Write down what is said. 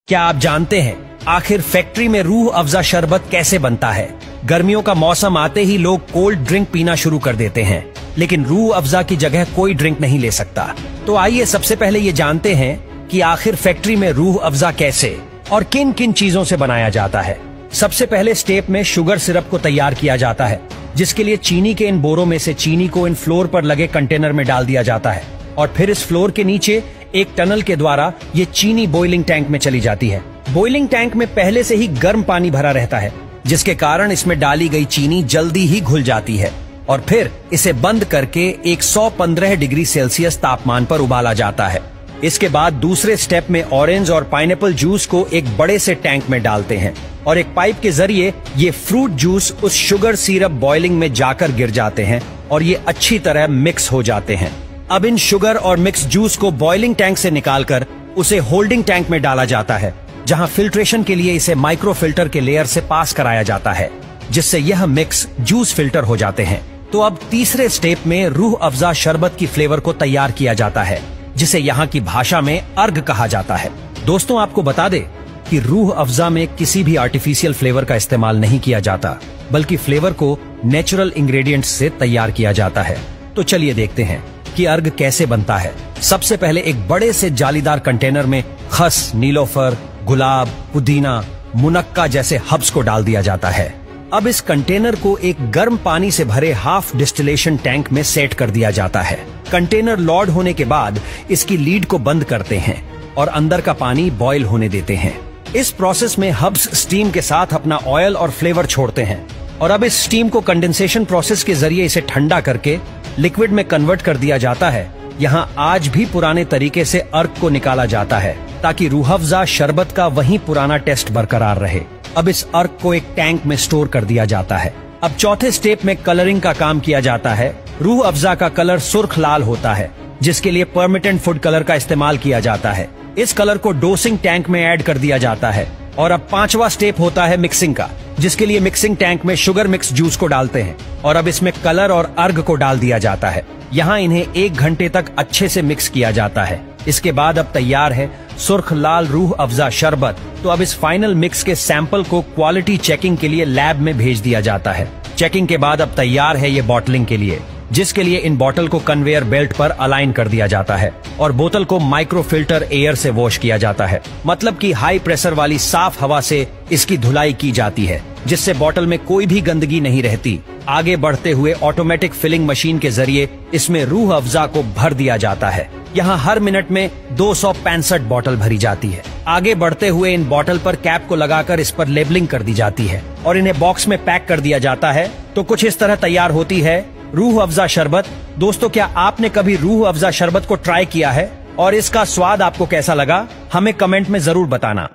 क्या आप जानते हैं आखिर फैक्ट्री में रूह अफ़ज़ा शरबत कैसे बनता है? गर्मियों का मौसम आते ही लोग कोल्ड ड्रिंक पीना शुरू कर देते हैं, लेकिन रूह अफ़ज़ा की जगह कोई ड्रिंक नहीं ले सकता। तो आइए सबसे पहले ये जानते हैं कि आखिर फैक्ट्री में रूह अफ़ज़ा कैसे और किन किन चीजों से बनाया जाता है। सबसे पहले स्टेप में शुगर सिरप को तैयार किया जाता है, जिसके लिए चीनी के इन बोरों में से चीनी को इन फ्लोर पर लगे कंटेनर में डाल दिया जाता है और फिर इस फ्लोर के नीचे एक टनल के द्वारा ये चीनी बॉइलिंग टैंक में चली जाती है। बॉइलिंग टैंक में पहले से ही गर्म पानी भरा रहता है, जिसके कारण इसमें डाली गई चीनी जल्दी ही घुल जाती है और फिर इसे बंद करके 115 डिग्री सेल्सियस तापमान पर उबाला जाता है। इसके बाद दूसरे स्टेप में ऑरेंज और पाइनएप्पल जूस को एक बड़े से टैंक में डालते हैं और एक पाइप के जरिए ये फ्रूट जूस उस शुगर सिरप बॉइलिंग में जाकर गिर जाते हैं और ये अच्छी तरह मिक्स हो जाते हैं। अब इन शुगर और मिक्स जूस को बॉइलिंग टैंक से निकालकर उसे होल्डिंग टैंक में डाला जाता है, जहां फिल्ट्रेशन के लिए इसे माइक्रो फिल्टर के लेयर से पास कराया जाता है, जिससे यह मिक्स जूस फिल्टर हो जाते हैं। तो अब तीसरे स्टेप में रूह अफ़ज़ा शरबत की फ्लेवर को तैयार किया जाता है, जिसे यहाँ की भाषा में अर्ग कहा जाता है। दोस्तों, आपको बता दे कि रूह अफ़ज़ा में किसी भी आर्टिफिशियल फ्लेवर का इस्तेमाल नहीं किया जाता, बल्कि फ्लेवर को नेचुरल इंग्रेडिएंट्स से तैयार किया जाता है। तो चलिए देखते हैं कि अर्ग कैसे बनता है। सबसे पहले एक बड़े से जालीदार कंटेनर में खस, नीलोफर, गुलाब, पुदीना, मुनक्का जैसे हर्ब्स को डाल दिया जाता है। अब इस कंटेनर को एक गर्म पानी से भरे हाफ डिस्टिलेशन टैंक में सेट कर दिया जाता है। कंटेनर लोड होने के बाद इसकी लीड को बंद करते हैं और अंदर का पानी बॉयल होने देते हैं। इस प्रोसेस में हर्ब्स स्टीम के साथ अपना ऑयल और फ्लेवर छोड़ते हैं और अब इस स्टीम को कंडेंसेशन प्रोसेस के जरिए इसे ठंडा करके लिक्विड में कन्वर्ट कर दिया जाता है। यहाँ आज भी पुराने तरीके से अर्क को निकाला जाता है, ताकि रूह अफ़ज़ा शरबत का वही पुराना टेस्ट बरकरार रहे। अब इस अर्क को एक टैंक में स्टोर कर दिया जाता है। अब चौथे स्टेप में कलरिंग का काम किया जाता है। रूह अफ़ज़ा का कलर सुर्ख लाल होता है, जिसके लिए परमिटेंट फूड कलर का इस्तेमाल किया जाता है। इस कलर को डोसिंग टैंक में ऐड कर दिया जाता है और अब पांचवा स्टेप होता है मिक्सिंग का, जिसके लिए मिक्सिंग टैंक में शुगर मिक्स जूस को डालते हैं और अब इसमें कलर और अर्ग को डाल दिया जाता है। यहाँ इन्हें 1 घंटे तक अच्छे से मिक्स किया जाता है। इसके बाद अब तैयार है सुर्ख लाल रूह अफ़ज़ा शरबत। तो अब इस फाइनल मिक्स के सैंपल को क्वालिटी चेकिंग के लिए लैब में भेज दिया जाता है। चेकिंग के बाद अब तैयार है ये बॉटलिंग के लिए, जिसके लिए इन बोतल को कन्वेयर बेल्ट पर अलाइन कर दिया जाता है और बोतल को माइक्रो फिल्टर एयर से वॉश किया जाता है। मतलब कि हाई प्रेशर वाली साफ हवा से इसकी धुलाई की जाती है, जिससे बोतल में कोई भी गंदगी नहीं रहती। आगे बढ़ते हुए ऑटोमेटिक फिलिंग मशीन के जरिए इसमें रूह अफ़ज़ा को भर दिया जाता है। यहाँ हर मिनट में 265 बोतल भरी जाती है। आगे बढ़ते हुए इन बोतल पर कैप को लगाकर इस पर लेबलिंग कर दी जाती है और इन्हें बॉक्स में पैक कर दिया जाता है। तो कुछ इस तरह तैयार होती है रूह अफ़ज़ा शरबत। दोस्तों, क्या आपने कभी रूह अफ़ज़ा शरबत को ट्राई किया है और इसका स्वाद आपको कैसा लगा? हमें कमेंट में जरूर बताना।